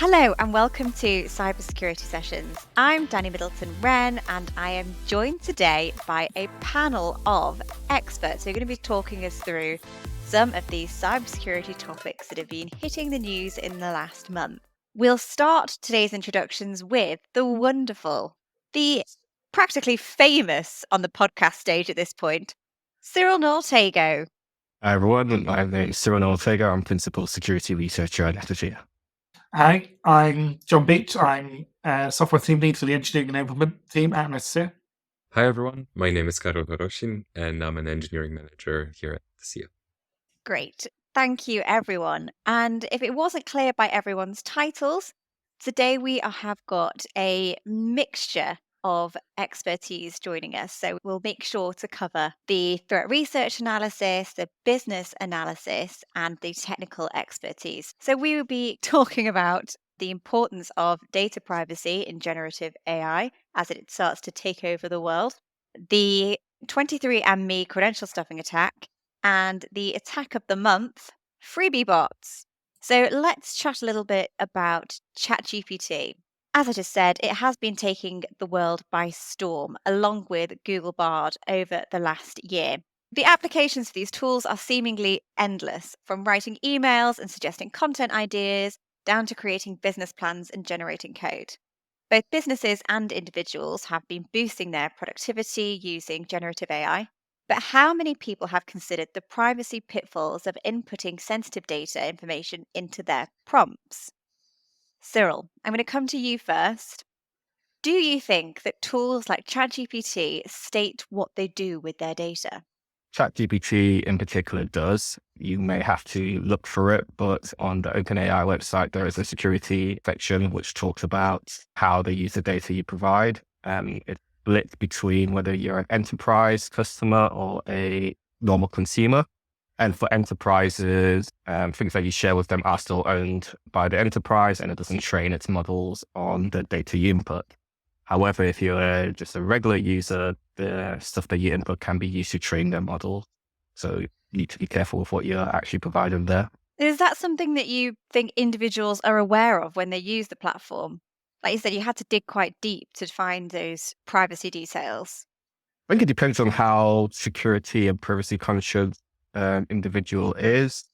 Hello and welcome to Cybersecurity Sessions. I'm Danny Middleton-Wren and I am joined today by a panel of experts who are going to be talking us through some of these cybersecurity topics that have been hitting the news in the last month. We'll start today's introductions with the wonderful, the practically famous on the podcast stage at this point, Cyril Nortego. Hi everyone, my name is Cyril Ortega. I'm Principal Security Researcher at Netacea. Hi, I'm John Beech. I'm Software Team Lead for the Engineering Enablement Team at Netacea. Hi everyone, my name is Karol Horosin and I'm an Engineering Manager here at Netacea. Great. Thank you, everyone. And if it wasn't clear by everyone's titles, today we have got a mixture of expertise joining us. So we'll make sure to cover the threat research analysis, the business analysis, and the technical expertise. So we will be talking about the importance of data privacy in generative AI as it starts to take over the world, the 23andMe credential stuffing attack, and the attack of the month, Freebie bots. So let's chat a little bit about ChatGPT. As I just said, it has been taking the world by storm, along with Google Bard over the last year. The applications for these tools are seemingly endless, from writing emails and suggesting content ideas, down to creating business plans and generating code. Both businesses and individuals have been boosting their productivity using generative AI. But how many people have considered the privacy pitfalls of inputting sensitive data information into their prompts? Cyril, I'm going to come to you first. Do you think that tools like ChatGPT state what they do with their data? ChatGPT in particular does. You may have to look for it, but on the OpenAI website, there is a security section which talks about how they use the data you provide. It's split between whether you're an enterprise customer or a normal consumer. And for enterprises, things that you share with them are still owned by the enterprise and it doesn't train its models on the data you input. However, if you're just a regular user, the stuff that you input can be used to train their model. So you need to be careful with what you're actually providing there. Is that something that you think individuals are aware of when they use the platform? Like you said, you had to dig quite deep to find those privacy details. I think it depends on how security and privacy conscious individual is.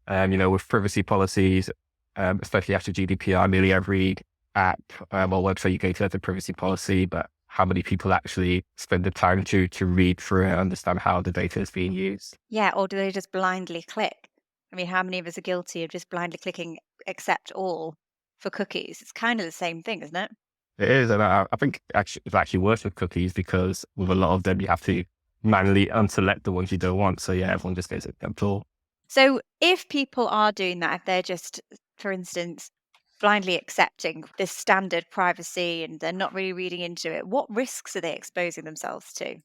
With privacy policies, especially after GDPR, nearly every app or website you go to has a privacy policy, but how many people actually spend the time to read through it and understand how the data is being used? Yeah, or do they just blindly click? I mean, how many of us are guilty of just blindly clicking accept all for cookies? It's kind of the same thing, isn't it? It is, and I think it's actually worse with cookies because with a lot of them, you have to manually unselect the ones you don't want. So yeah, everyone just goes accept all. So if people are doing that, if they're just, for instance, blindly accepting this standard privacy and they're not really reading into it, what risks are they exposing themselves to?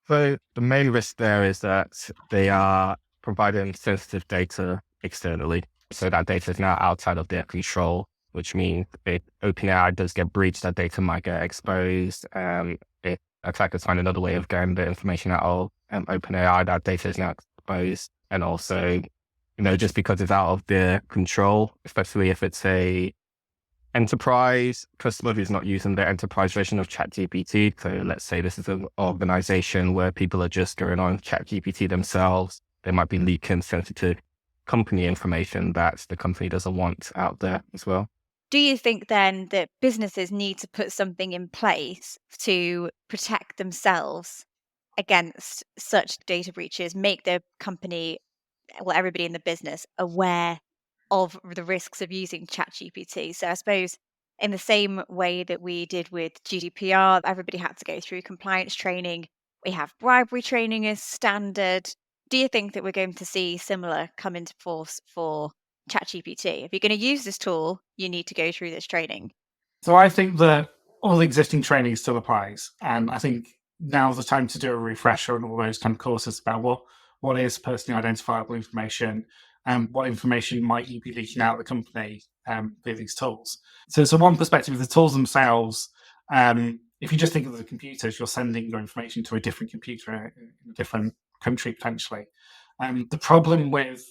So the main risk there is that they are providing sensitive data externally. So that data is now outside of their control, which means if OpenAI does get breached, that data might get exposed. If attackers find another way of getting the information out of OpenAI, that data is now exposed. And also, just because it's out of their control, especially if it's a enterprise customer who's not using the enterprise version of ChatGPT. So let's say this is an organization where people are just going on ChatGPT themselves. They might be leaking sensitive company information that the company doesn't want out there as well. Do you think then that businesses need to put something in place to protect themselves against such data breaches, make their company, well, everybody in the business aware of the risks of using ChatGPT? So I suppose in the same way that we did with GDPR, everybody had to go through compliance training. We have bribery training as standard. Do you think that we're going to see similar come into force for ChatGPT? If you're going to use this tool, you need to go through this training. So I think that all the existing training still applies. And I think now's the time to do a refresher on all those kind of courses about what is personally identifiable information and what information might you be leaking out of the company via these tools. So one perspective is the tools themselves. If you just think of the computers, you're sending your information to a different computer in a different country potentially. The problem with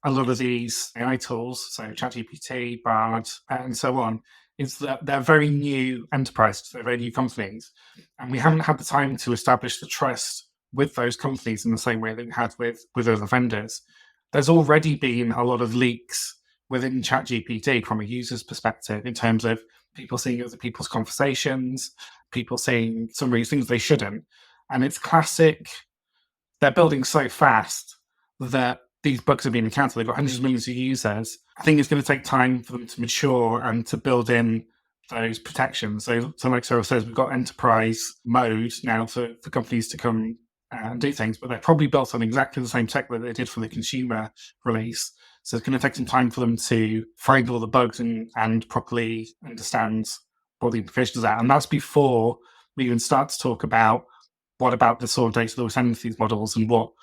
a lot of these AI tools, so ChatGPT, Bard, and so on, is that they're very new enterprises, they're very new companies, and we haven't had the time to establish the trust with those companies in the same way that we had with other vendors. There's already been a lot of leaks within ChatGPT from a user's perspective in terms of people seeing other people's conversations, people seeing some of these things they shouldn't. And it's classic, they're building so fast that these bugs are being encountered. They've got hundreds of millions of users. I think it's going to take time for them to mature and to build in those protections. So like Sarah says, we've got enterprise mode now for companies to come and do things, but they're probably built on exactly the same tech that they did for the consumer release. So it's going to take some time for them to find all the bugs and properly understand what the implications are. And that's before we even start to talk about what about the sort of data that we're sending to these models and what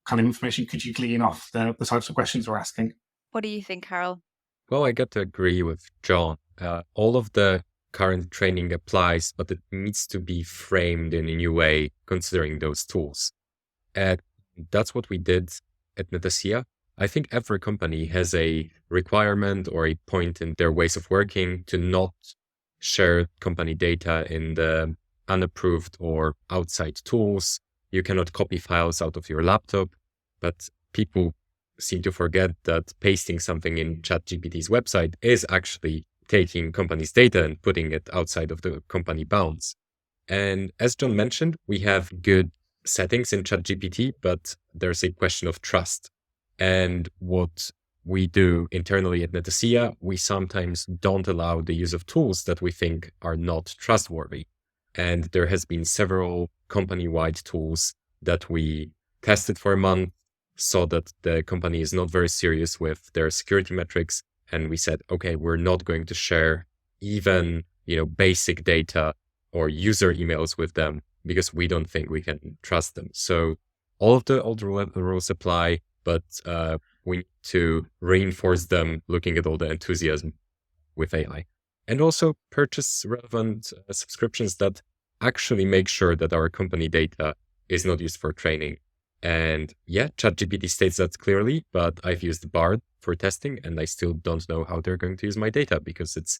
kind of information could you glean off the types of questions we're asking. What do you think, Karol? Well, I got to agree with John. All of the current training applies, but it needs to be framed in a new way, considering those tools. And that's what we did at Netacea. I think every company has a requirement or a point in their ways of working to not share company data in the unapproved or outside tools. You cannot copy files out of your laptop, but people seem to forget that pasting something in ChatGPT's website is actually taking company's data and putting it outside of the company bounds. And as John mentioned, we have good settings in ChatGPT, but there's a question of trust. And what we do internally at Netacea, we sometimes don't allow the use of tools that we think are not trustworthy. And there has been several company-wide tools that we tested for a month, saw that the company is not very serious with their security metrics. And we said, okay, we're not going to share even, basic data or user emails with them because we don't think we can trust them. So all of the old rules apply, but we need to reinforce them looking at all the enthusiasm with AI. And also purchase relevant subscriptions that actually make sure that our company data is not used for training. And yeah, ChatGPT states that clearly, but I've used Bard for testing and I still don't know how they're going to use my data because it's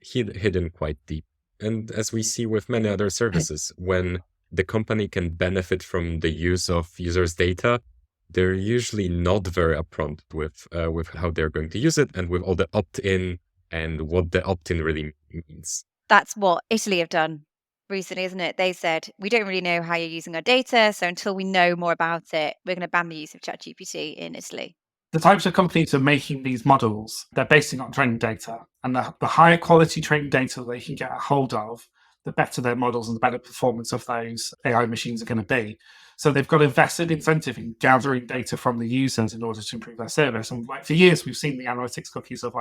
hidden quite deep. And as we see with many other services, when the company can benefit from the use of users' data, they're usually not very upfront with how they're going to use it and with all the opt-in and what the opt-in really means. That's what Italy have done recently, isn't it? They said, we don't really know how you're using our data, so until we know more about it, we're going to ban the use of ChatGPT in Italy. The types of companies that are making these models, they're basing on training data. And the higher quality training data they can get a hold of, the better their models and the better performance of those AI machines are going to be. So they've got a vested incentive in gathering data from the users in order to improve their service. And for years, we've seen the analytics cookies of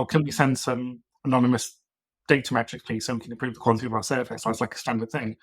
can we send some anonymous data metrics, please, so we can improve the quality of our service? That's like a standard thing.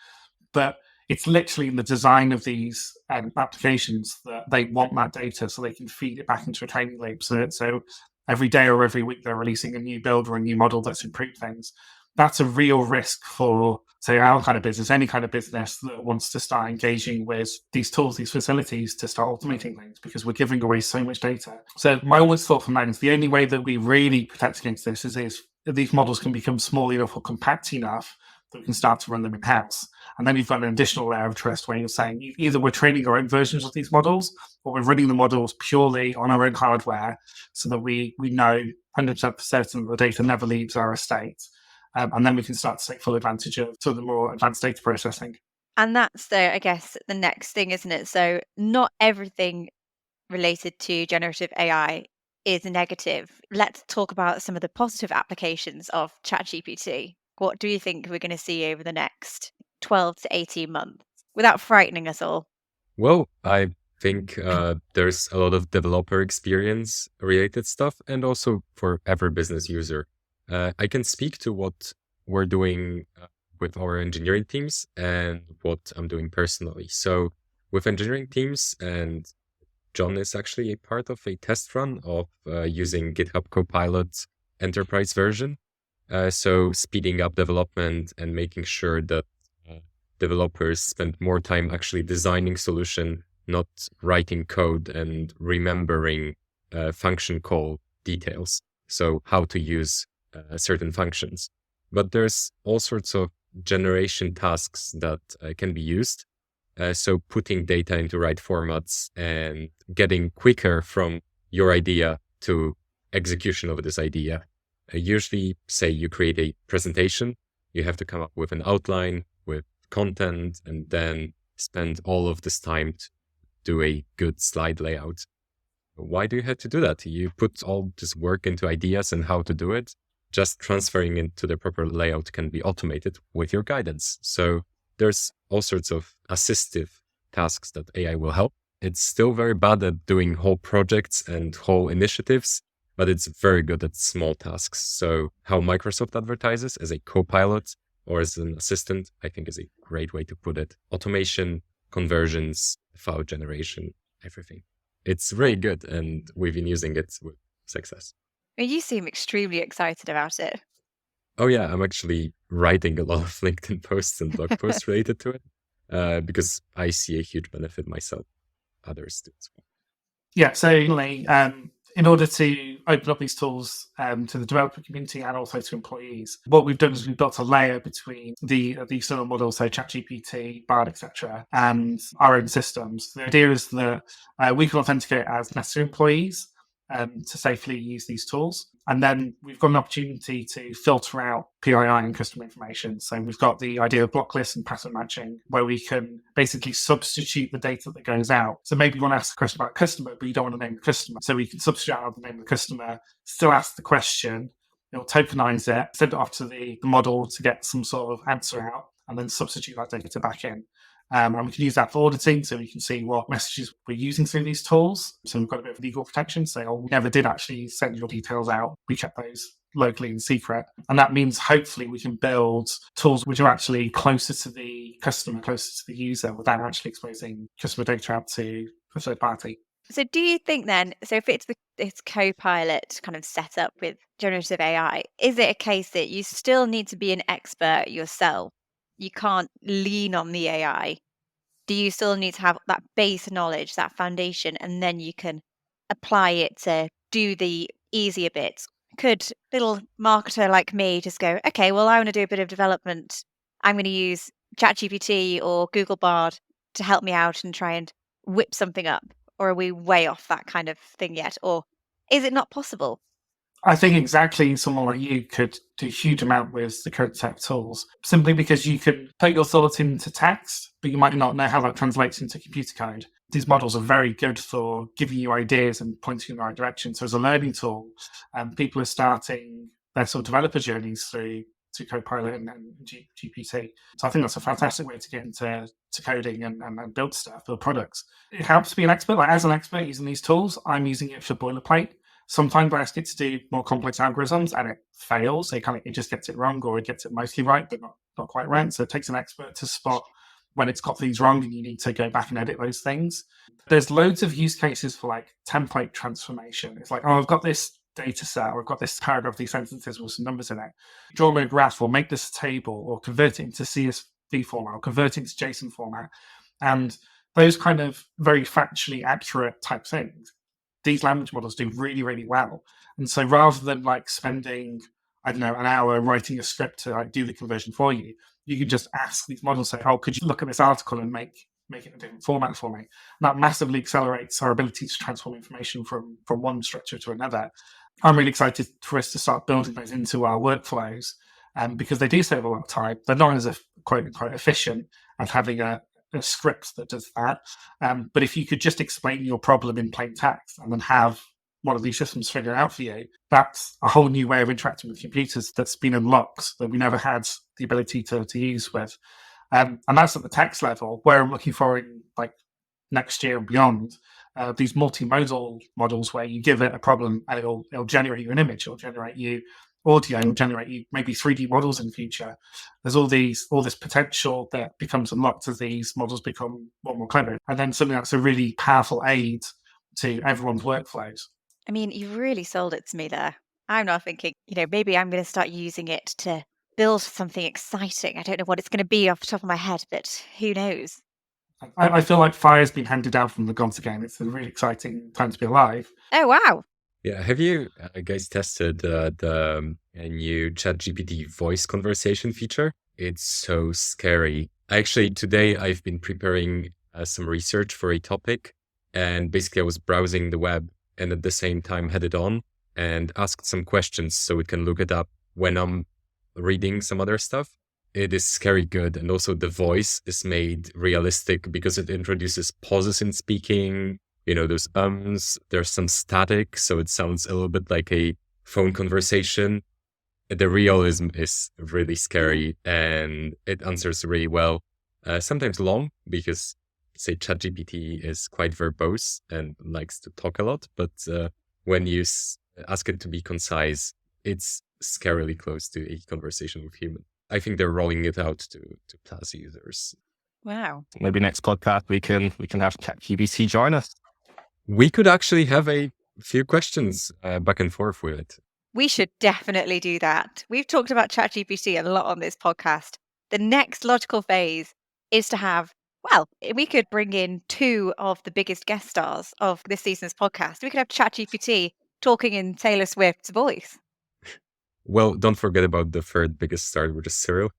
But it's literally in the design of these applications that they want that data so they can feed it back into a training loop. So every day or every week, they're releasing a new build or a new model that's improved things. That's a real risk for, say, our kind of business, any kind of business that wants to start engaging with these tools, these facilities to start automating things, because we're giving away so much data. So my always thought from that is the only way that we really protect against this is if these models can become small enough or compact enough that we can start to run them in-house. And then you've got an additional layer of trust where you're saying either we're training our own versions of these models or we're running the models purely on our own hardware so that we know 100% for certain that the data never leaves our estate. And then we can start to take full advantage of sort of the more advanced data processing. And that's the next thing, isn't it? So not everything related to generative AI is negative. Let's talk about some of the positive applications of ChatGPT. What do you think we're going to see over the next 12 to 18 months without frightening us all? Well, I think there's a lot of developer experience related stuff and also for every business user. I can speak to what we're doing with our engineering teams and what I'm doing personally. So with engineering teams, and John is actually a part of a test run of using GitHub Copilot enterprise version. So speeding up development and making sure that developers spend more time actually designing solution, not writing code and remembering function call details. So how to use certain functions. But there's all sorts of generation tasks that can be used. So putting data into right formats and getting quicker from your idea to execution of this idea. Usually, say you create a presentation, you have to come up with an outline, with content, and then spend all of this time to do a good slide layout. Why do you have to do that? You put all this work into ideas and how to do it. Just transferring it to the proper layout can be automated with your guidance. So there's all sorts of assistive tasks that AI will help. It's still very bad at doing whole projects and whole initiatives, but it's very good at small tasks. So how Microsoft advertises as a co-pilot or as an assistant, I think is a great way to put it. Automation, conversions, file generation, everything. It's really good, and we've been using it with success. You seem extremely excited about it. Oh yeah, I'm actually writing a lot of LinkedIn posts and blog posts related to it because I see a huge benefit myself. Others do as well. Yeah, so in order to open up these tools to the developer community and also to employees, what we've done is we've built a layer between the external models, so ChatGPT, Bard, etc., and our own systems. The idea is that we can authenticate as necessary employees to safely use these tools. And then we've got an opportunity to filter out PII and customer information. So we've got the idea of block lists and pattern matching, where we can basically substitute the data that goes out. So maybe you want to ask a question about a customer, but you don't want to name the customer. So we can substitute out the name of the customer, still ask the question, it'll tokenize it, send it off to the model to get some sort of answer out, and then substitute that data back in. And we can use that for auditing, so we can see what messages we're using through these tools. So we've got a bit of legal protection, so we never did actually send your details out. We kept those locally in secret. And that means hopefully we can build tools which are actually closer to the customer, closer to the user, without actually exposing customer data out to a third party. So do you think then, so if it's this co-pilot kind of setup with generative AI, is it a case that you still need to be an expert yourself? You can't lean on the AI. Do you still need to have that base knowledge, that foundation, and then you can apply it to do the easier bits? Could little marketer like me just go, okay, well, I want to do a bit of development. I'm going to use ChatGPT or Google Bard to help me out and try and whip something up? Or are we way off that kind of thing yet? Or is it not possible? I think exactly someone like you could do a huge amount with the current tech tools, simply because you can put your thoughts into text, but you might not know how that translates into computer code. These models are very good for giving you ideas and pointing in the right direction. So as a learning tool, people are starting their sort of developer journeys through Copilot and GPT. So I think that's a fantastic way to get into coding and build stuff, build products. It helps to be an expert. Like as an expert using these tools, I'm using it for boilerplate. Sometimes I ask it to do more complex algorithms and it fails. It just gets it wrong, or it gets it mostly right, but not quite right. So it takes an expert to spot when it's got things wrong and you need to go back and edit those things. There's loads of use cases for like template transformation. It's like, oh, I've got this data set, or I've got this paragraph, these sentences with some numbers in it. Draw me a graph, or make this a table, or convert it into CSV format, or convert it into JSON format. And those kind of very factually accurate type things, these language models do really, really well. And so rather than like spending, I don't know, an hour writing a script to like do the conversion for you, you can just ask these models, say, oh, could you look at this article and make it in a different format for me? And that massively accelerates our ability to transform information from one structure to another. I'm really excited for us to start building those into our workflows because they do save a lot of time. They're not as quote unquote efficient as having a script that does that. But if you could just explain your problem in plain text and then have one of these systems figure it out for you, that's a whole new way of interacting with computers that's been unlocked that we never had the ability to use with. And that's at the text level, where I'm looking for in like next year and beyond. These multimodal models where you give it a problem and it'll generate you an image, it'll generate you audio, it'll generate you maybe 3D models in the future. There's all this potential that becomes unlocked as these models become more clever. And then something that's a really powerful aid to everyone's workflows. I mean, you really sold it to me there. I'm now thinking, maybe I'm going to start using it to build something exciting. I don't know what it's going to be off the top of my head, but who knows? I feel like fire's been handed down from the gods again. It's a really exciting time to be alive. Oh, wow. Yeah, have you guys tested the new ChatGPT voice conversation feature? It's so scary. Actually, today I've been preparing some research for a topic, and basically I was browsing the web and at the same time had it on and asked some questions so it can look it up when I'm reading some other stuff. It is scary good, and also the voice is made realistic because it introduces pauses in speaking. Those there's some static, so it sounds a little bit like a phone conversation. The realism is really scary, and it answers really well. Sometimes long, because, say, ChatGPT is quite verbose and likes to talk a lot, but when you ask it to be concise, it's scarily close to a conversation with human. I think they're rolling it out to Plus users. Wow. Maybe next podcast we can have ChatGPT join us. We could actually have a few questions back and forth with it. We should definitely do that. We've talked about ChatGPT a lot on this podcast. The next logical phase is to have, we could bring in 2 of the biggest guest stars of this season's podcast. We could have ChatGPT talking in Taylor Swift's voice. Well, don't forget about the third biggest star, which is Cyril.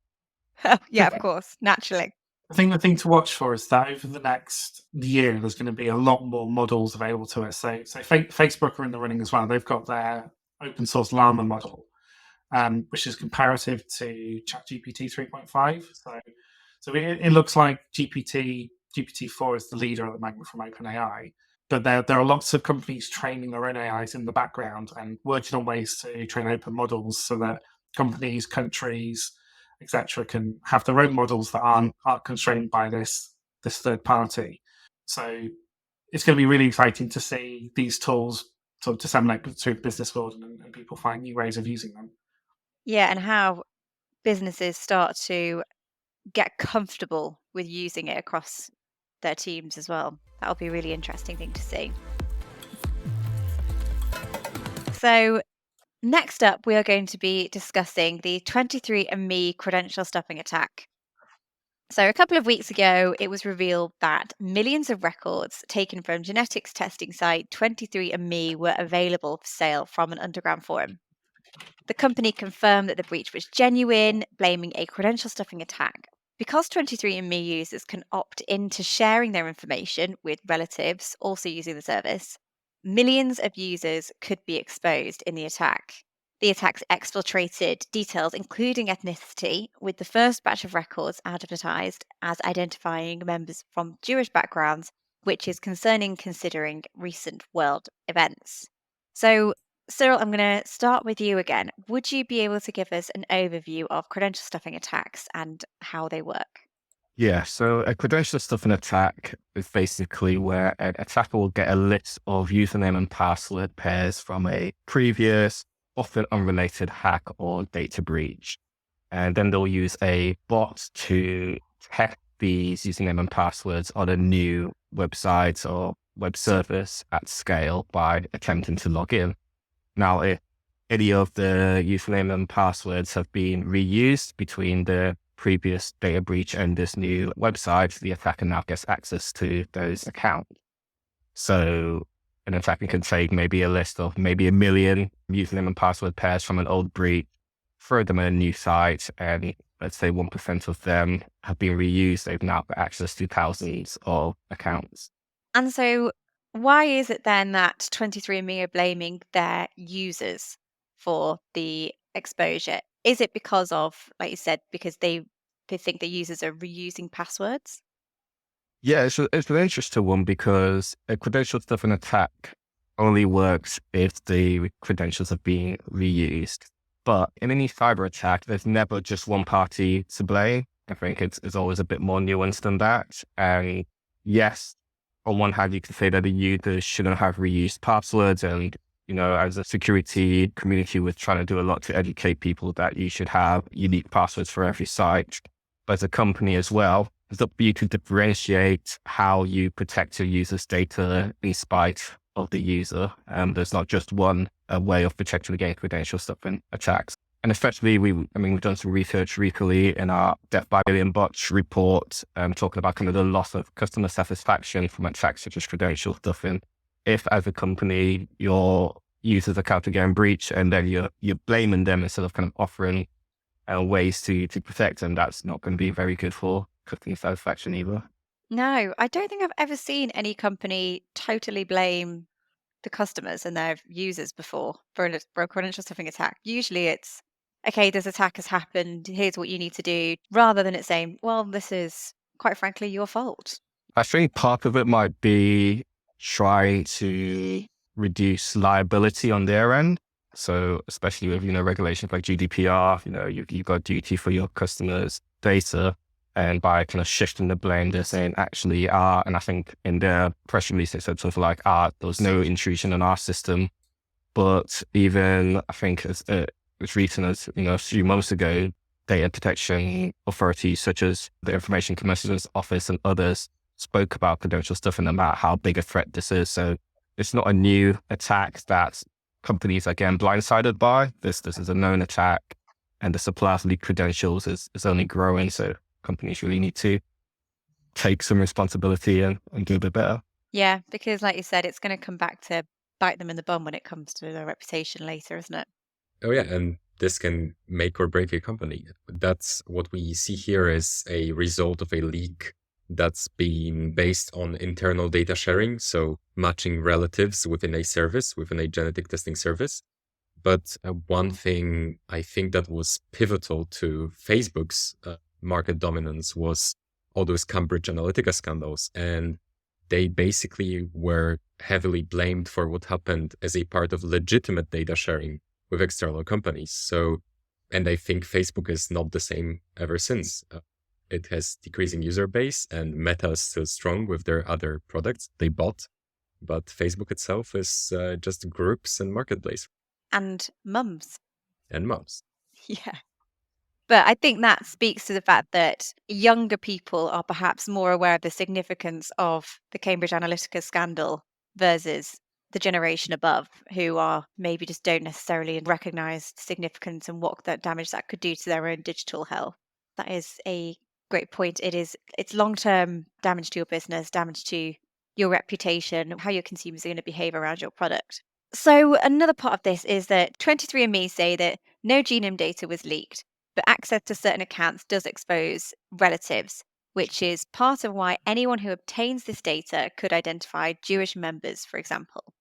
Yeah, of course, naturally. I think the thing to watch for is that over the next year, there's going to be a lot more models available to us. So Facebook are in the running as well. They've got their open source Llama model, which is comparative to ChatGPT 3.5. So it looks like GPT-4 is the leader at the moment from OpenAI. But there are lots of companies training their own AIs in the background and working on ways to train open models so that companies, countries, etc., can have their own models that aren't constrained by this third party. So it's going to be really exciting to see these tools sort of disseminate through the business world and people find new ways of using them. Yeah, and how businesses start to get comfortable with using it across their teams as well. That'll be a really interesting thing to see. So next up, we are going to be discussing the 23andMe credential stuffing attack. So a couple of weeks ago, it was revealed that millions of records taken from genetics testing site 23andMe were available for sale from an underground forum. The company confirmed that the breach was genuine, blaming a credential stuffing attack. Because 23andMe users can opt into sharing their information with relatives also using the service, millions of users could be exposed in the attack. The attacks exfiltrated details, including ethnicity, with the first batch of records advertised as identifying members from Jewish backgrounds, which is concerning considering recent world events. So, Cyril, I'm going to start with you again. Would you be able to give us an overview of credential stuffing attacks and how they work? Yeah, so a credential stuffing attack is basically where an attacker will get a list of username and password pairs from a previous, often unrelated hack or data breach. And then they'll use a bot to test these username and passwords on a new website or web service at scale by attempting to log in. Now, if any of the username and passwords have been reused between the previous data breach and this new website, the attacker now gets access to those accounts. So an attacker can take maybe a list of maybe 1 million username and password pairs from an old breach, throw them in a new site, and let's say 1% of them have been reused. They've now got access to thousands of accounts. And so why is it then that 23andMe are blaming their users for the exposure? Is it because of, like you said, because they think the users are reusing passwords? Yeah, it's an interesting one because a credential stuffing attack only works if the credentials have been reused. But in any cyber attack, there's never just one party to blame. I think it's always a bit more nuanced than that. And yes, on one hand, you can say that the users shouldn't have reused passwords. And, as a security community, we're trying to do a lot to educate people that you should have unique passwords for every site. But as a company as well, it's up for you to differentiate how you protect your users' data in spite of the user. There's not just one way of protecting against credential stuffing attacks. And especially, we've done some research recently in our Death by Alien Bots report, talking about kind of the loss of customer satisfaction from attacks such as Credential stuff. And if, as a company, your users' account are getting breached, and then you're blaming them instead of kind of offering ways to protect them, that's not going to be very good for customer satisfaction either. No, I don't think I've ever seen any company totally blame the customers and their users before for a credential stuffing attack. Usually it's, okay, this attack has happened, here's what you need to do, rather than it saying, well, this is quite frankly your fault. I think part of it might be trying to reduce liability on their end. So especially with, regulations like GDPR, you've got duty for your customers' data. And by kind of shifting the blame, they're saying actually, and I think in their press release, they said something like, there was no intrusion in our system. But even, I think as recent as, a few months ago, data protection authorities such as the Information Commissioner's Office and others spoke about Credential stuff and about how big a threat this is. So it's not a new attack that companies are getting blindsided by. This is a known attack, and the supply of leaked credentials is only growing. So companies really need to take some responsibility and do a bit better. Yeah, because like you said, it's going to come back to bite them in the bum when it comes to their reputation later, isn't it? Oh yeah, and this can make or break a company. That's what we see here is a result of a leak that's been based on internal data sharing, so matching relatives within a service, within a genetic testing service. But one thing I think that was pivotal to Facebook's market dominance was all those Cambridge Analytica scandals. And they basically were heavily blamed for what happened as a part of legitimate data sharing with external companies. So, and I think Facebook is not the same ever since. It has decreasing user base, and Meta is still strong with their other products they bought. But Facebook itself is just groups and marketplace. And mums. And moms. Yeah. But I think that speaks to the fact that younger people are perhaps more aware of the significance of the Cambridge Analytica scandal versus the generation above, who are maybe just don't necessarily recognize significance and what that damage that could do to their own digital health. That is a great point. It's long-term damage to your business, damage to your reputation, how your consumers are going to behave around your product. So another part of this is that 23andMe say that no genome data was leaked, but access to certain accounts does expose relatives, which is part of why anyone who obtains this data could identify Jewish members, for example.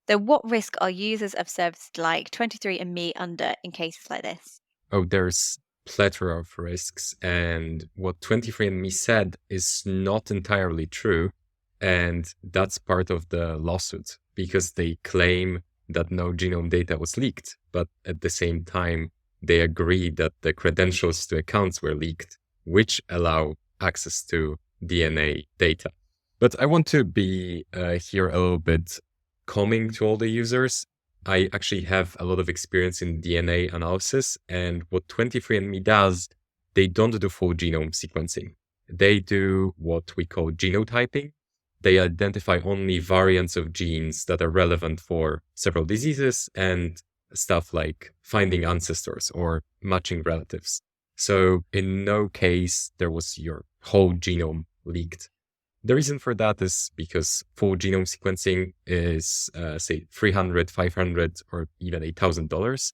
So what risk are users of services like 23andMe under in cases like this? Oh, there's plethora of risks. And what 23andMe said is not entirely true. And that's part of the lawsuit, because they claim that no genome data was leaked. But at the same time, they agree that the credentials to accounts were leaked, which allow access to DNA data. But I want to be here a little bit calming to all the users. I actually have a lot of experience in DNA analysis, and what 23andMe does, they don't do full genome sequencing. They do what we call genotyping. They identify only variants of genes that are relevant for several diseases and stuff like finding ancestors or matching relatives. So in no case there was your whole genome leaked. The reason for that is because full genome sequencing is, say, $300, $500, or even $1,000.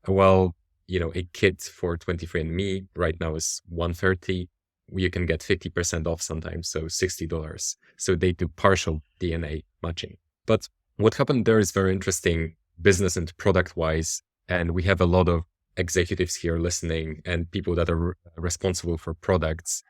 Well, a kit for 23andMe right now is $130. You can get 50% off sometimes, so $60. So they do partial DNA matching. But what happened there is very interesting business and product wise. And we have a lot of executives here listening and people that are responsible for products.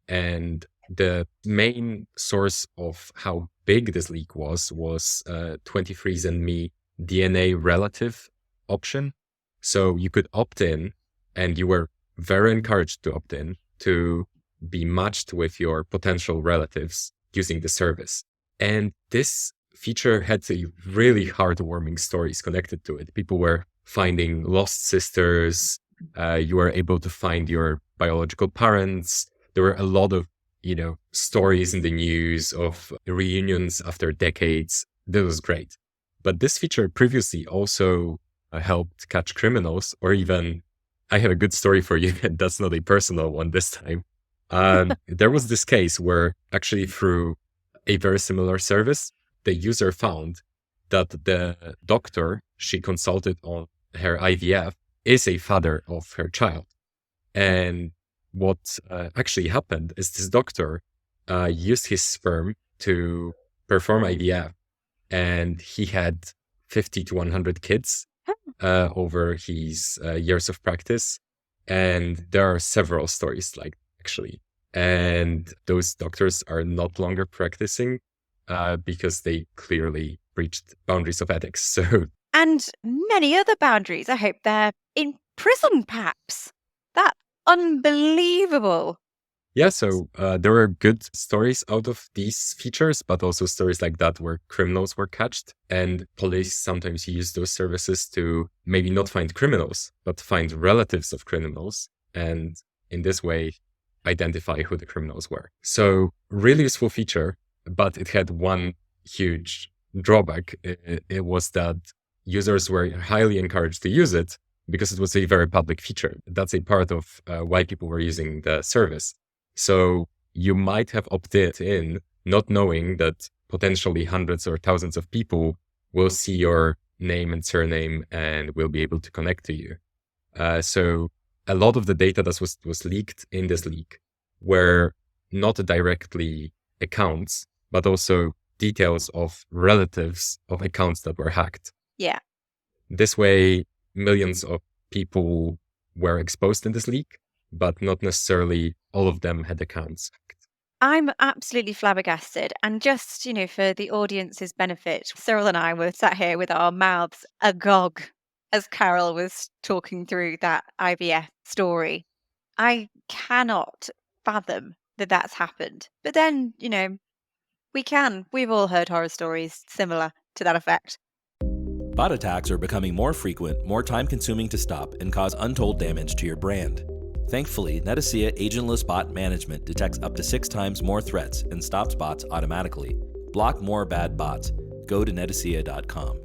And the main source of how big this leak was 23andMe DNA relative option. So you could opt in, and you were very encouraged to opt in to be matched with your potential relatives using the service. And this feature had a really heartwarming stories connected to it. People were finding lost sisters. You were able to find your biological parents. There were a lot of, stories in the news of reunions after decades. That was great. But this feature previously also helped catch criminals or even I have a good story for you. That's not a personal one this time. There was this case where actually through a very similar service, the user found that the doctor she consulted on her IVF is a father of her child. And what actually happened is this doctor used his sperm to perform IVF, and he had 50 to 100 kids over his years of practice. And there are several stories like actually. And those doctors are not longer practicing because they clearly breached boundaries of ethics. So, And many other boundaries. I hope they're in prison, perhaps. That's unbelievable. yeah, so there were good stories out of these features, but also stories like that where criminals were catched. And police sometimes use those services to maybe not find criminals, but find relatives of criminals. And in this way, identify who the criminals were. So really useful feature, but it had one huge drawback. It was that users were highly encouraged to use it because it was a very public feature. That's a part of why people were using the service. So you might have opted in not knowing that potentially hundreds or thousands of people will see your name and surname and will be able to connect to you. So a lot of the data that was leaked in this leak were not directly accounts, but also details of relatives of accounts that were hacked. Yeah. This way, millions of people were exposed in this leak, but not necessarily all of them had accounts. I'm absolutely flabbergasted. And just, for the audience's benefit, Cyril and I were sat here with our mouths agog as Karol was talking through that IVF story. I cannot fathom that that's happened. But then, we can. We've all heard horror stories similar to that effect. Bot attacks are becoming more frequent, more time-consuming to stop, and cause untold damage to your brand. Thankfully, Netacea Agentless Bot Management detects up to 6 times more threats and stops bots automatically. Block more bad bots. Go to netacea.com.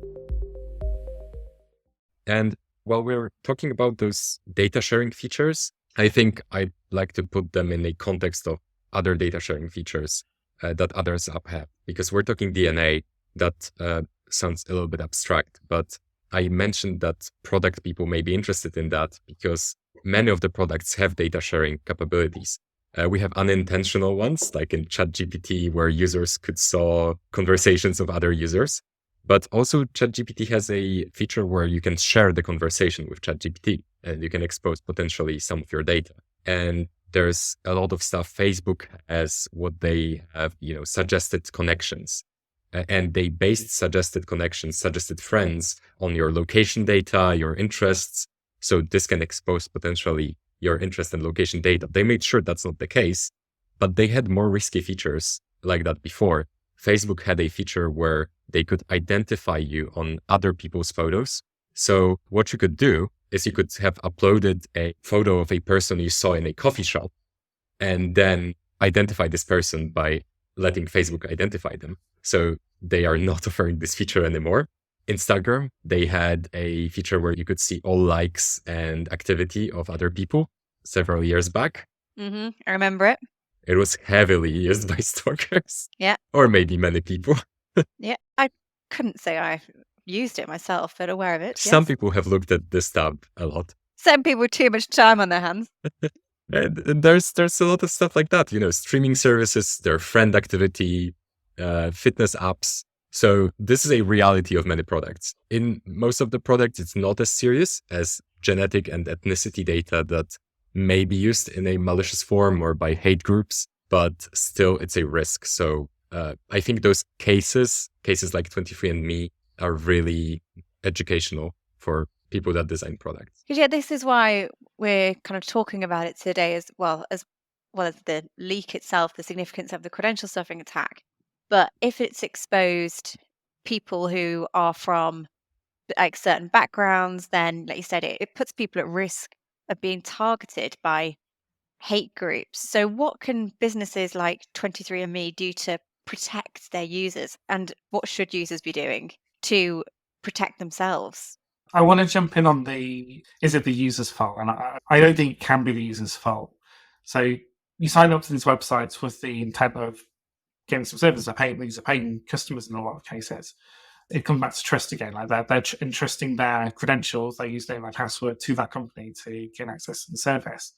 And while we're talking about those data sharing features, I think I'd like to put them in a context of other data sharing features that others have, because we're talking DNA. That sounds a little bit abstract, but I mentioned that product people may be interested in that because many of the products have data sharing capabilities. We have unintentional ones, like in ChatGPT, where users could saw conversations of other users. But also ChatGPT has a feature where you can share the conversation with ChatGPT and you can expose potentially some of your data. And there's a lot of stuff. Facebook has what they have, suggested connections. And they based suggested connections, suggested friends on your location data, your interests. So this can expose potentially your interest and location data. They made sure that's not the case, but they had more risky features like that before. Facebook had a feature where they could identify you on other people's photos. So what you could do is you could have uploaded a photo of a person you saw in a coffee shop and then identify this person by letting Facebook identify them. So they are not offering this feature anymore. Instagram, they had a feature where you could see all likes and activity of other people several years back. I remember it. It was heavily used by stalkers. Yeah. Or maybe many people. Yeah. I couldn't say I used it myself, but aware of it. Some yes. people have looked at this tab a lot. Some people with too much time on their hands. And there's a lot of stuff like that, streaming services, their friend activity, fitness apps. So this is a reality of many products. In most of the products, it's not as serious as genetic and ethnicity data that may be used in a malicious form or by hate groups, but still it's a risk. So I think those cases like 23andMe are really educational for people that design products. Yeah, this is why we're kind of talking about it today as well as the leak itself, the significance of the credential stuffing attack. But if it's exposed people who are from like certain backgrounds, then like you said, it puts people at risk of being targeted by hate groups. So what can businesses like 23andMe do to protect their users? And what should users be doing to protect themselves? I want to jump in on is it the user's fault? And I don't think it can be the user's fault. So you sign up to these websites with the intent of getting some service. These are paying customers in a lot of cases. It comes back to trust again. Like they're entrusting their credentials, their username and password to that company to gain access to the service.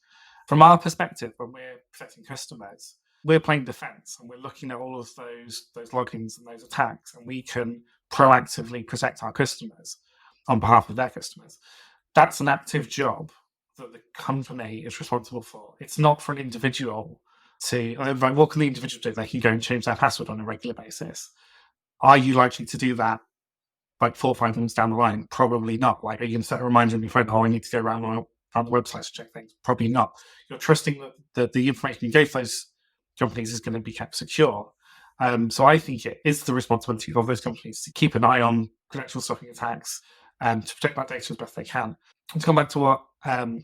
From our perspective, when we're protecting customers, we're playing defense and we're looking at all of those logins and those attacks, and we can proactively protect our customers on behalf of their customers. That's an active job that the company is responsible for. It's not for an individual to, what can the individual do? They can go and change their password on a regular basis. Are you likely to do that like 4 or 5 months down the line? Probably not. Like, are you going to set a reminder on your phone, I need to go around on the website to check things? Probably not. You're trusting that the information you gave those companies is going to be kept secure. So I think it is the responsibility of those companies to keep an eye on credential stuffing attacks and to protect that data as best they can. And to come back to what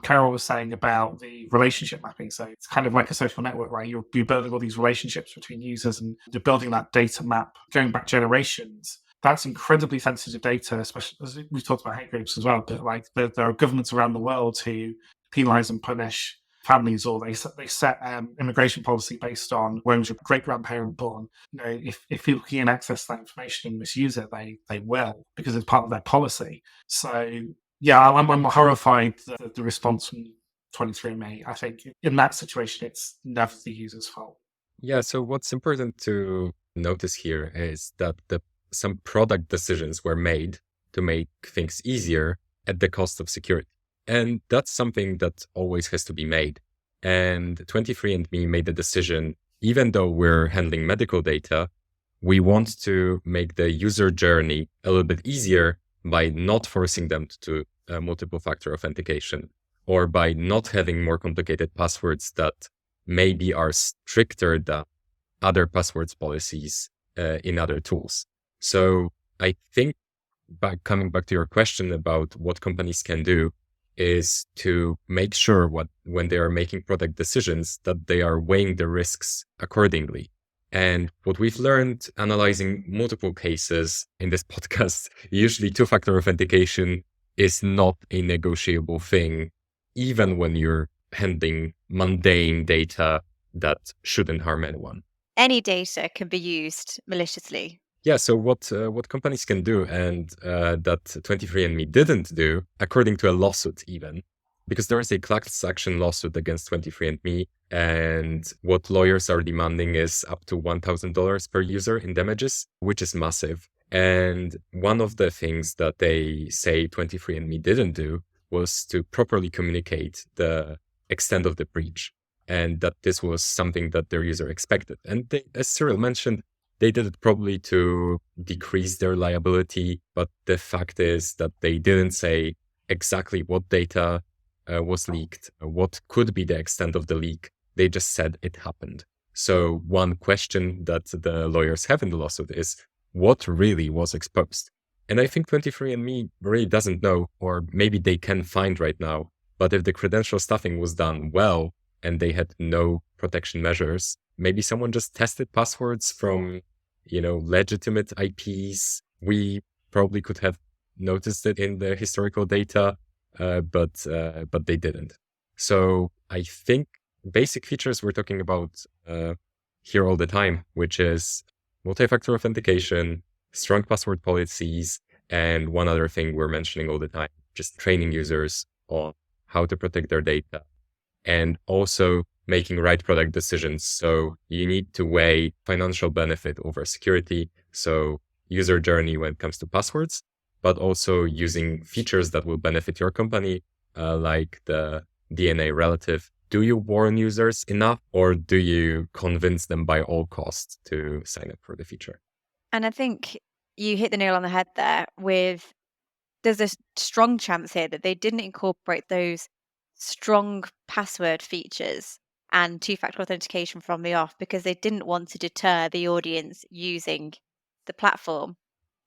Karol was saying about the relationship mapping. So it's kind of like a social network, right? You're building all these relationships between users and you're building that data map going back generations. That's incredibly sensitive data, especially as we've talked about hate groups as well. But like there are governments around the world who penalize and punish families, or they set immigration policy based on when was your great grandparent born. You know, if people can access that information and misuse it, they will, because it's part of their policy. So yeah, I'm horrified at the response from 23andMe. I think in that situation, it's never the user's fault. Yeah, so what's important to notice here is that some product decisions were made to make things easier at the cost of security. And that's something that always has to be made. And 23andMe made the decision, even though we're handling medical data, we want to make the user journey a little bit easier by not forcing them to do multiple factor authentication, or by not having more complicated passwords that maybe are stricter than other passwords policies in other tools. So I think coming back to your question about what companies can do is to make sure when they are making product decisions that they are weighing the risks accordingly. And what we've learned analyzing multiple cases in this podcast, usually two-factor authentication is not a negotiable thing, even when you're handling mundane data that shouldn't harm anyone. Any data can be used maliciously. Yeah, so what companies can do, and that 23andMe didn't do, according to a lawsuit even, because there is a class action lawsuit against 23andMe, and what lawyers are demanding is up to $1,000 per user in damages, which is massive. And one of the things that they say 23andMe didn't do was to properly communicate the extent of the breach, and that this was something that their user expected. And they, as Cyril mentioned, they did it probably to decrease their liability, but the fact is that they didn't say exactly what data was leaked, what could be the extent of the leak. They just said it happened. So one question that the lawyers have in the lawsuit is, what really was exposed? And I think 23andMe really doesn't know, or maybe they can find right now, but if the credential stuffing was done well and they had no protection measures, maybe someone just tested passwords from, legitimate IPs. We probably could have noticed it in the historical data, but they didn't. So I think basic features we're talking about here all the time, which is multi-factor authentication, strong password policies, and one other thing we're mentioning all the time, just training users on how to protect their data, and also making right product decisions. So you need to weigh financial benefit over security. So user journey when it comes to passwords, but also using features that will benefit your company, like the DNA relative. Do you warn users enough, or do you convince them by all costs to sign up for the feature? And I think you hit the nail on the head there with, there's a strong chance here that they didn't incorporate those strong password features and two-factor authentication from the off because they didn't want to deter the audience using the platform.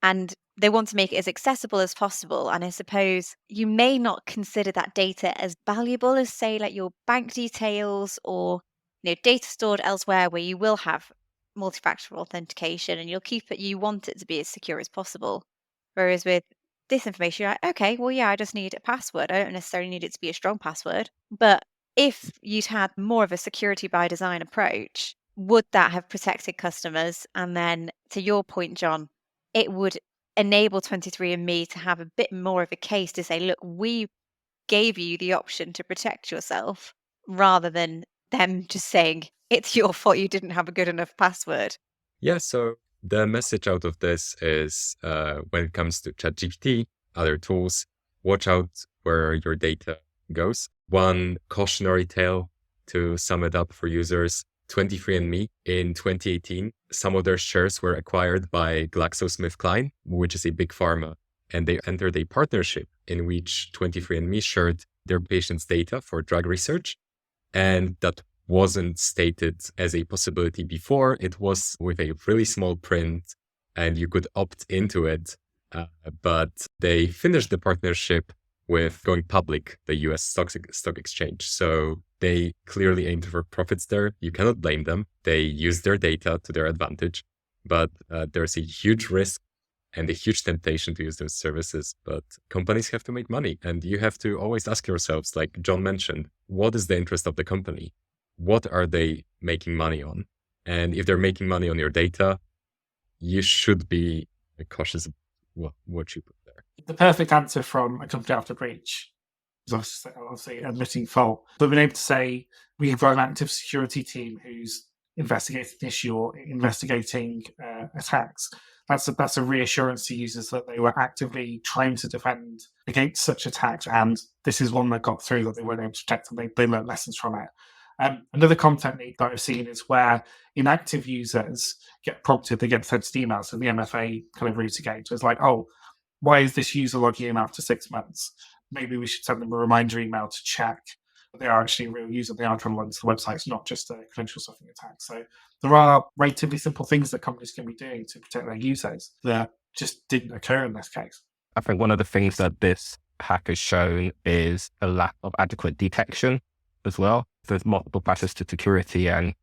And they want to make it as accessible as possible. And I suppose you may not consider that data as valuable as, say, like your bank details or data stored elsewhere where you will have multi-factor authentication and you'll keep it, you want it to be as secure as possible. Whereas with this information, you're like, okay, well, yeah, I just need a password. I don't necessarily need it to be a strong password. But if you'd had more of a security by design approach, would that have protected customers? And then to your point, John, it would enable 23andMe to have a bit more of a case to say, look, we gave you the option to protect yourself rather than them just saying, it's your fault you didn't have a good enough password. Yeah, so the message out of this is when it comes to ChatGPT, other tools, watch out where your data goes. One cautionary tale to sum it up for users, 23andMe in 2018, some of their shares were acquired by GlaxoSmithKline, which is a big pharma, and they entered a partnership in which 23andMe shared their patients' data for drug research. And that wasn't stated as a possibility before. It was with a really small print and you could opt into it. But they finished the partnership with going public, the US stock exchange. So they clearly aimed for profits there. You cannot blame them. They used their data to their advantage, but there's a huge risk and a huge temptation to use those services. But companies have to make money, and you have to always ask yourselves, like John mentioned, what is the interest of the company? What are they making money on? And if they're making money on your data, you should be cautious of what you put there. The perfect answer from a company after Beech is obviously admitting fault, but being able to say we've got an active security team who's investigating the issue or investigating attacks. That's a reassurance to users that they were actively trying to defend against such attacks, and this is one that got through that they weren't able to protect, and they learned lessons from it. Another content leak that I've seen is where inactive users get prompted, they get sent emails, so the MFA kind of Routergate. So it's like, oh, why is this user logging in after 6 months? Maybe we should send them a reminder email to check that they are actually a real user, they are trying to log into the website, it's not just a credential stuffing attack. So there are relatively simple things that companies can be doing to protect their users that just didn't occur in this case. I think one of the things that this hack has shown is a lack of adequate detection as well. There's multiple facets to security, and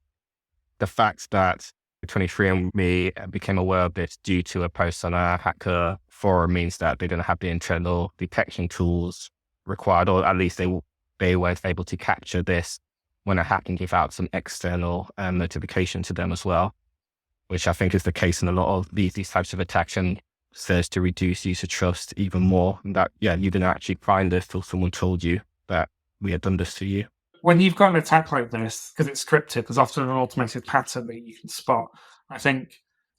the fact that 23andMe became aware of this due to a post on a hacker forum means that they didn't have the internal detection tools required, or at least they weren't able to capture this when a hacker gave out some external notification to them as well, which I think is the case in a lot of these types of attacks, and serves to reduce user trust even more. That, yeah, you didn't actually find this till someone told you that we had done this to you. When you've got an attack like this, because it's scripted, there's often an automated pattern that you can spot. I think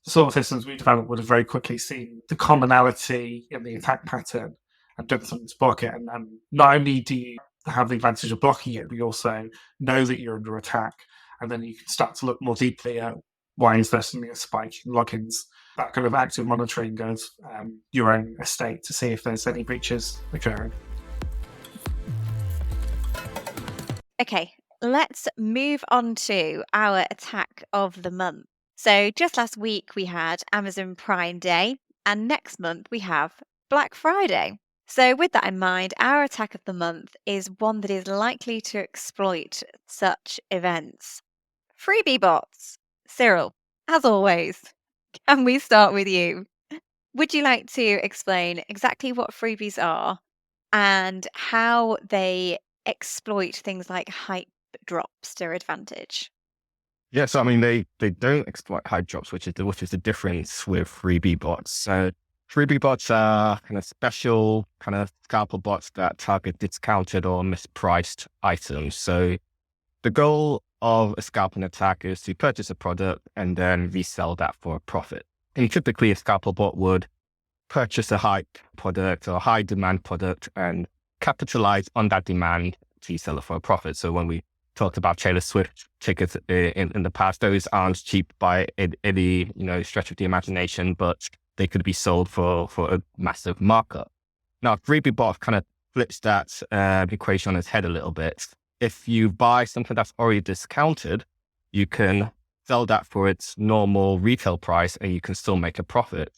the sort of systems we developed would have very quickly seen the commonality in the attack pattern and done something to block it. And not only do you have the advantage of blocking it, but you also know that you're under attack. And then you can start to look more deeply at why is there suddenly a spike in logins. That kind of active monitoring goes your own estate to see if there's any breaches occurring. Okay, let's move on to our attack of the month. So just last week we had Amazon Prime Day, and next month we have Black Friday. So with that in mind, our attack of the month is one that is likely to exploit such events. Freebie bots. Cyril, as always, can we start with you? Would you like to explain exactly what freebies are and how they exploit things like hype drops to their advantage? Yeah, so I mean, they don't exploit hype drops, which is the difference with freebie bots. So freebie bots are kind of special kind of scalper bots that target discounted or mispriced items. So the goal of a scalping attack is to purchase a product and then resell that for a profit. And typically a scalper bot would purchase a hype product or high demand product and capitalize on that demand to sell it for a profit. So when we talked about Taylor Swift tickets in the past, those aren't cheap by any stretch of the imagination, but they could be sold for a massive markup. Now, freebie bot kind of flips that equation on its head a little bit. If you buy something that's already discounted, you can sell that for its normal retail price and you can still make a profit.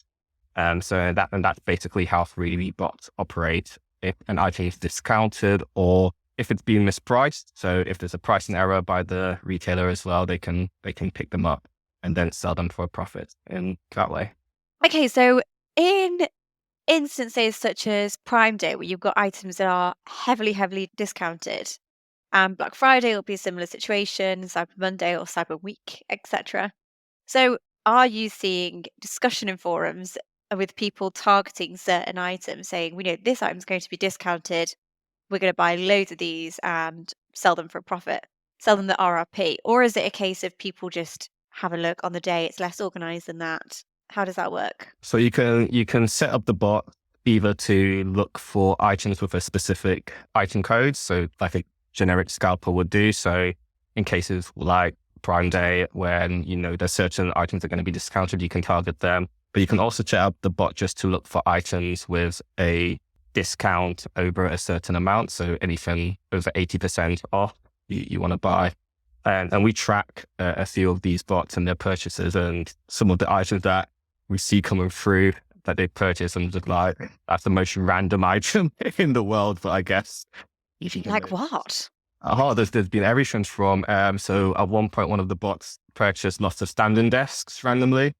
So that's basically how freebie bots operate. If an item is discounted or if it's being mispriced, so if there's a pricing error by the retailer as well, they can pick them up and then sell them for a profit in that way. Okay, so in instances such as Prime Day, where you've got items that are heavily discounted. And Black Friday will be a similar situation, Cyber Monday or Cyber Week, etc. So are you seeing discussion in forums with people targeting certain items, saying, we know this item's going to be discounted, we're going to buy loads of these and sell them for a profit, sell them the RRP? Or is it a case of people just have a look on the day, it's less organized than that? How does that work? So you can set up the bot either to look for items with a specific item code, so like a generic scalper would do. So in cases like Prime Day, when there's certain items that are going to be discounted, you can target them. But you can also set up the bot just to look for items with a discount over a certain amount. So anything over 80% off you want to buy. And we track a few of these bots and their purchases, and some of the items that we see coming through that they purchase, and just like, that's the most random item in the world. But I guess Like what? there's been everything from so at one point one of the bots purchased lots of standing desks randomly,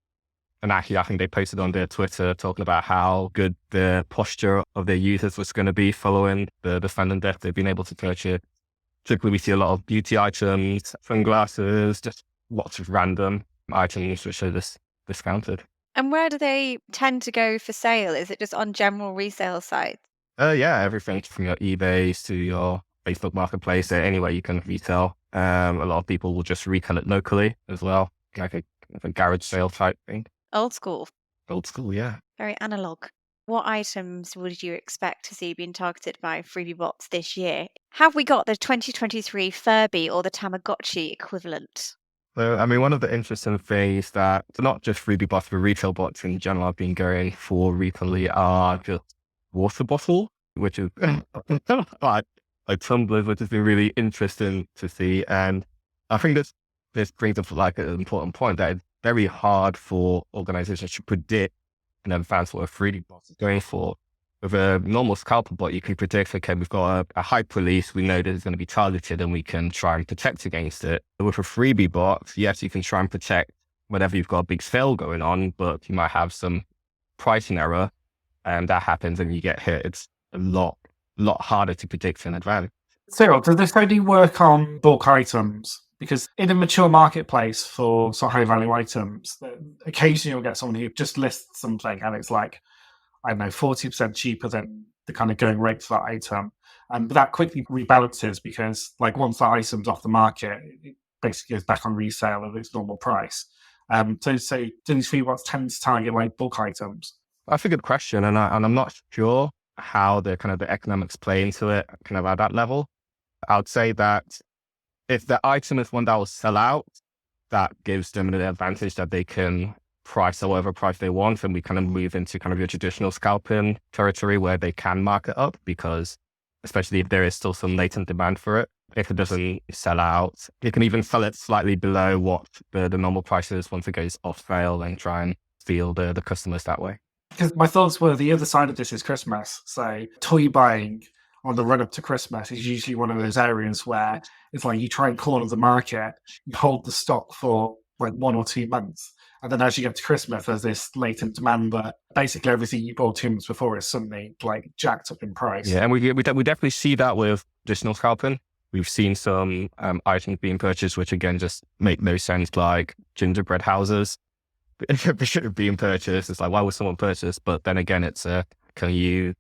and actually I think they posted on their Twitter talking about how good the posture of their users was going to be following the standing desk they've been able to purchase. Particularly, we see a lot of beauty items, sunglasses, just lots of random items which are just discounted. And where do they tend to go for sale? Is it just on general resale sites? Yeah, everything from your eBays to your Facebook Marketplace, anywhere you can resell. A lot of people will just retail it locally as well, like a garage sale type thing. Old school. Old school, yeah. Very analog. What items would you expect to see being targeted by Freebie bots this year? Have we got the 2023 Furby or the Tamagotchi equivalent? So, I mean, one of the interesting things that not just Freebie bots, but retail bots in general have been going for recently are just water bottle, which is like tumblers, which has been really interesting to see. And I think this brings up like an important point that it's very hard for organizations to predict in advance what a 3D bot is going for. With a normal scalper bot, you can predict, okay, we've got a hype release, we know that it's going to be targeted and we can try and protect against it. But with a Freebie bot, yes, you can try and protect whenever you've got a big sale going on, but you might have some pricing error and that happens and you get hit. It's a lot harder to predict in advance. Cyril, does this only work on bulk items? Because in a mature marketplace for sort of high value items, occasionally you'll get someone who just lists something and it's like, I don't know, 40% cheaper than the kind of going rate for that item. But that quickly rebalances because like once that item's off the market, it basically goes back on resale at its normal price. So do these Freebie bots tend to target like bulk items? That's a good question. And I'm not sure how the economics play into it kind of at that level. I would say that if the item is one that will sell out, that gives them an advantage that they can price at whatever price they want, and we kind of move into kind of your traditional scalping territory where they can mark it up, because especially if there is still some latent demand for it, if it doesn't sell out, you can even sell it slightly below what the normal price is once it goes off sale and try and steal the customers that way. Because my thoughts were the other side of this is Christmas. So toy buying on the run up to Christmas is usually one of those areas where it's like you try and corner the market, you hold the stock for like 1 or 2 months. And then as you get to Christmas, there's this latent demand that basically everything you bought 2 months before is suddenly like jacked up in price. Yeah, and we definitely see that with traditional scalping. We've seen some items being purchased, which again just make no sense, like gingerbread houses being purchased. It's like, why would someone purchase? But then again, it's can you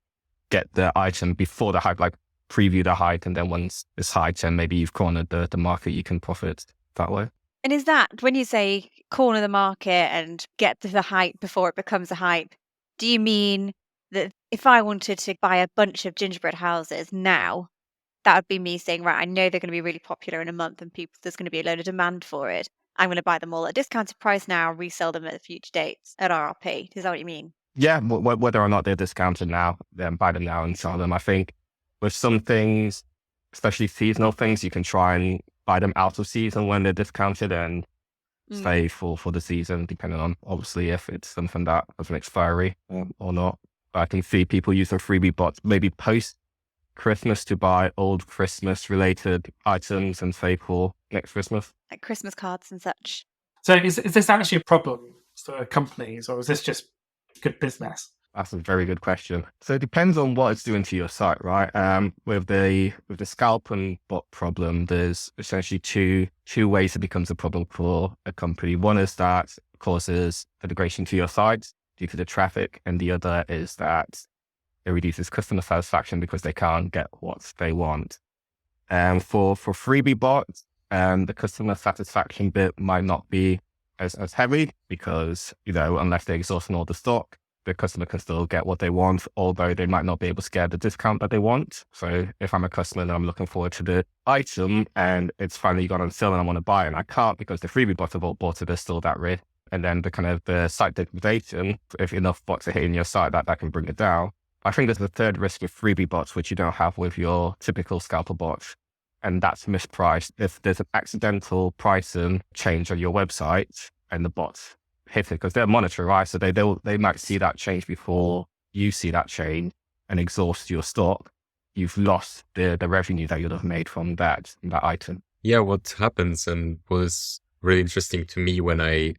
get the item before the hype, like preview the hype, and then once it's hyped and maybe you've cornered the market, you can profit that way. And is that, when you say corner the market and get to the hype before it becomes a hype, do you mean that if I wanted to buy a bunch of gingerbread houses now, that would be me saying, right, I know they're going to be really popular in a month and there's going to be a load of demand for it. I'm going to buy them all at a discounted price now, resell them at future dates at RRP. Is that what you mean? Yeah, whether or not they're discounted now, then buy them now and sell them. I think with some things, especially seasonal things, you can try and buy them out of season when they're discounted and stay for the season, depending on obviously if it's something that has an expiry or not. But I can see people using Freebie bots maybe post Christmas to buy old Christmas related items and say for next Christmas. Like Christmas cards and such. So is this actually a problem for companies, or is this just good business? That's a very good question. So it depends on what it's doing to your site, right? With the scalp and bot problem, there's essentially two ways it becomes a problem for a company. One is that it causes a degradation to your site due to the traffic, and the other is that it reduces customer satisfaction because they can't get what they want. And for Freebie bots, the customer satisfaction bit might not be as heavy because, unless they're exhausting all the stock, the customer can still get what they want, although they might not be able to get the discount that they want. So if I'm a customer and I'm looking forward to the item and it's finally gone on sale and I want to buy it and I can't because the Freebie bots have all bought it, they're still that rich. And then the site degradation, if enough bots are hitting your site, that can bring it down. I think there's a third risk with Freebie bots, which you don't have with your typical scalper bots, and that's mispriced. If there's an accidental pricing change on your website and the bots hit it, because they're monitoring, right? So they might see that change before you see that change and exhaust your stock. You've lost the revenue that you'd have made from that item. Yeah, what happens and was really interesting to me when I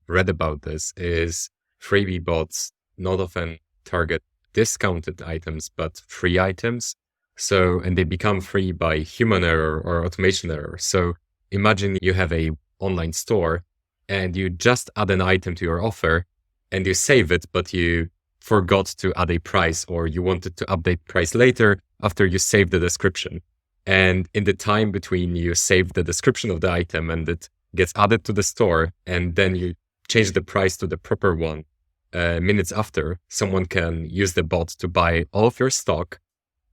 read about this is Freebie bots not often target discounted items, but free items. So, and they become free by human error or automation error. So imagine you have a online store and you just add an item to your offer and you save it, but you forgot to add a price, or you wanted to update price later after you saved the description. And in the time between you save the description of the item and it gets added to the store, and then you change the price to the proper one, minutes after, someone can use the bot to buy all of your stock.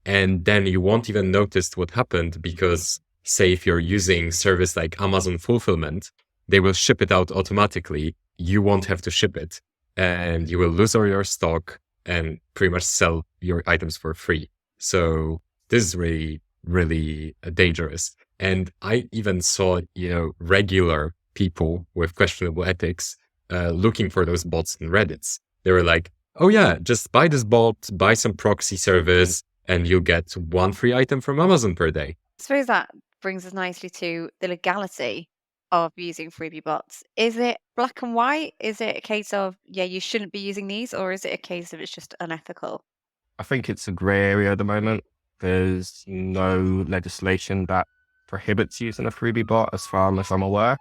And then you won't even notice what happened because, say, if you're using service like Amazon Fulfillment, they will ship it out automatically. You won't have to ship it, and you will lose all your stock and pretty much sell your items for free. So this is really, really dangerous. And I even saw, regular people with questionable ethics looking for those bots in Reddits. They were like, oh yeah, just buy this bot, buy some proxy service, and you'll get one free item from Amazon per day. I suppose that brings us nicely to the legality of using Freebie bots. Is it black and white? Is it a case of, you shouldn't be using these? Or is it a case of it's just unethical? I think it's a gray area at the moment. There's no legislation that prohibits using a Freebie bot as far as I'm aware.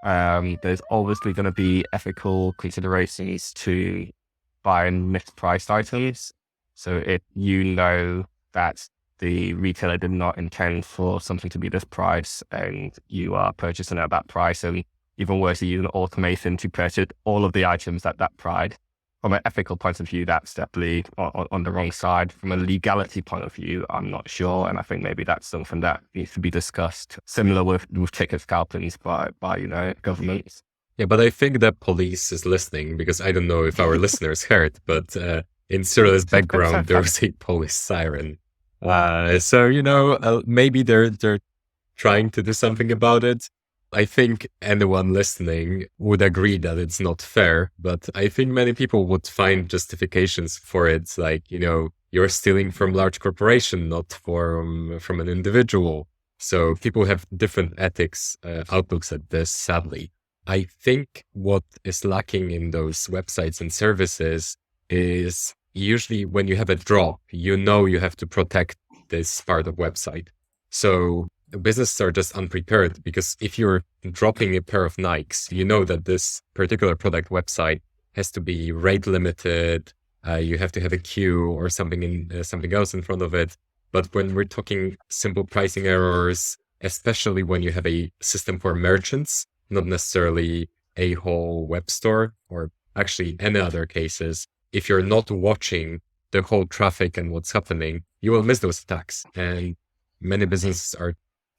There's obviously going to be ethical considerations to buying mispriced items. So if you know that the retailer did not intend for something to be this price and you are purchasing at that price, and even worse, you use an automation to purchase all of the items at that price. From an ethical point of view, that's definitely on the wrong side. From a legality point of view, I'm not sure. And I think maybe that's something that needs to be discussed, similar with ticket scalpings by governments. Yeah, but I think the police is listening, because I don't know if our listeners heard, but in Cyril's background, there was a police siren. So, maybe they're trying to do something about it. I think anyone listening would agree that it's not fair, but I think many people would find justifications for it. Like, you're stealing from large corporation, not from an individual. So people have different ethics, outlooks at this, sadly. I think what is lacking in those websites and services is usually when you have a drop, you have to protect this part of website. So businesses are just unprepared, because if you're dropping a pair of Nikes, you know that this particular product website has to be rate limited. You have to have a queue or something else in front of it. But when we're talking simple pricing errors, especially when you have a system for merchants, not necessarily a whole web store, or actually any other cases, if you're not watching the whole traffic and what's happening, you will miss those attacks. And many businesses are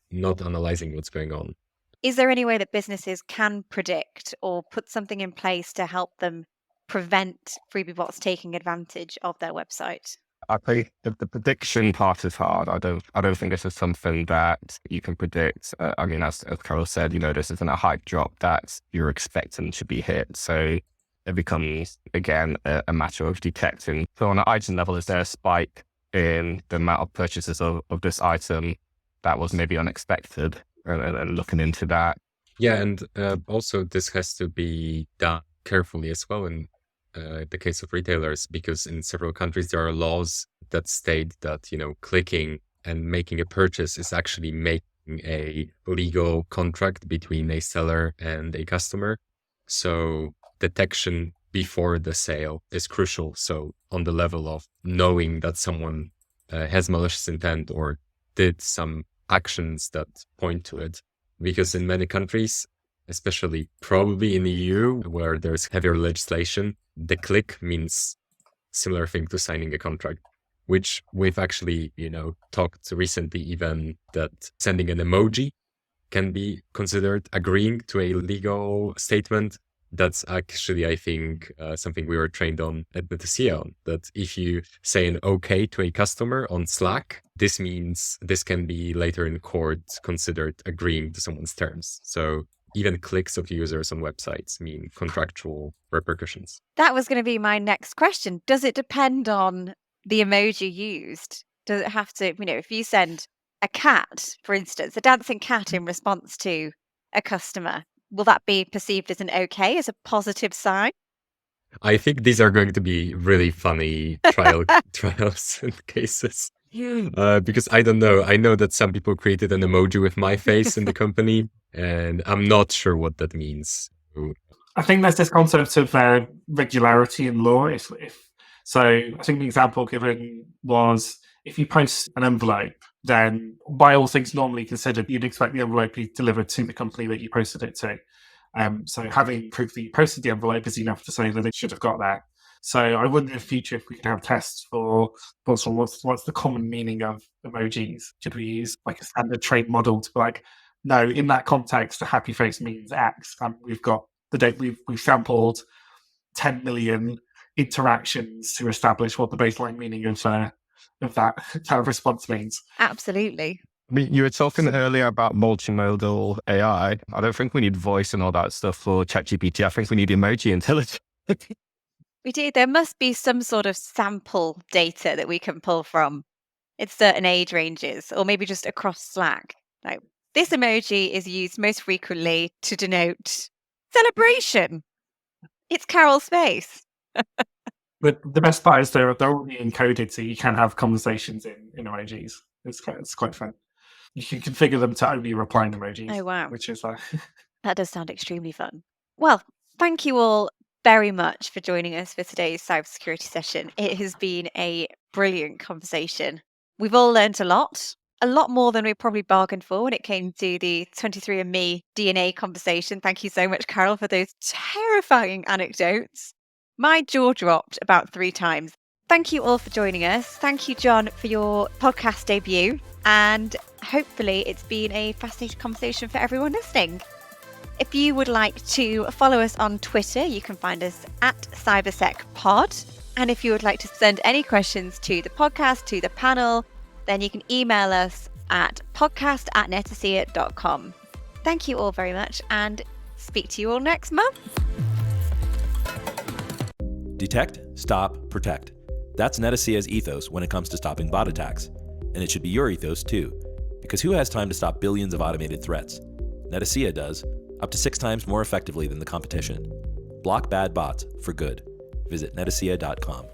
not analyzing what's going on. Is there any way that businesses can predict or put something in place to help them prevent Freebie bots taking advantage of their website? I think the prediction part is hard. I don't think this is something that you can predict. As Karol said, this isn't a hype drop that you're expecting to be hit. So it becomes, again, a matter of detecting. So on an item level, is there a spike in the amount of purchases of this item that was maybe unexpected, and looking into that? Yeah, and also this has to be done carefully as well. And the case of retailers, because in several countries there are laws that state that, clicking and making a purchase is actually making a legal contract between a seller and a customer. So detection before the sale is crucial. So on the level of knowing that someone has malicious intent or did some actions that point to it, because in many countries, especially probably in the EU, where there's heavier legislation, the click means similar thing to signing a contract, which we've actually, talked recently even that sending an emoji can be considered agreeing to a legal statement. That's actually, I think, something we were trained on at Netacea on, that if you say an okay to a customer on Slack, this means this can be later in court considered agreeing to someone's terms. So even clicks of users on websites mean contractual repercussions. That was going to be my next question. Does it depend on the emoji used? Does it have to, if you send a cat, for instance, a dancing cat in response to a customer, will that be perceived as an okay, as a positive sign? I think these are going to be really funny trials and cases. Because I don't know. I know that some people created an emoji with my face in the company, and I'm not sure what that means. I think there's this concept of regularity in law. So I think the example given was if you post an envelope, then by all things normally considered, you'd expect the envelope to be delivered to the company that you posted it to. So having proof that you posted the envelope is enough to say that it should have got there. So I wonder in the future if we could have tests for what's the common meaning of emojis. Should we use like a standard trait model to be like, no, in that context, a happy face means X, and we've got the data. We've sampled 10 million interactions to establish what the baseline meaning of that response means. Absolutely. I mean, you were talking earlier about multimodal AI. I don't think we need voice and all that stuff for ChatGPT. I think we need emoji intelligence. We do. There must be some sort of sample data that we can pull from in certain age ranges, or maybe just across Slack. Like, this emoji is used most frequently to denote celebration. It's Carol's face. But the best part is they're already encoded, so you can have conversations in emojis. It's quite fun. You can configure them to only replying emojis. Oh, wow. Which is That does sound extremely fun. Well, thank you all very much for joining us for today's cybersecurity session. It has been a brilliant conversation. We've all learned a lot more than we probably bargained for when it came to the 23andMe DNA conversation. Thank you so much, Karol, for those terrifying anecdotes. My jaw dropped about 3 times. Thank you all for joining us. Thank you, John, for your podcast debut. And hopefully it's been a fascinating conversation for everyone listening. If you would like to follow us on Twitter, you can find us at CybersecPod. And if you would like to send any questions to the podcast, to the panel, then you can email us at podcast@netacea.com. Thank you all very much, and speak to you all next month. Detect, stop, protect. That's Netacea's ethos when it comes to stopping bot attacks. And it should be your ethos too, because who has time to stop billions of automated threats? Netacea does, up to 6 times more effectively than the competition. Block bad bots for good. Visit netacea.com.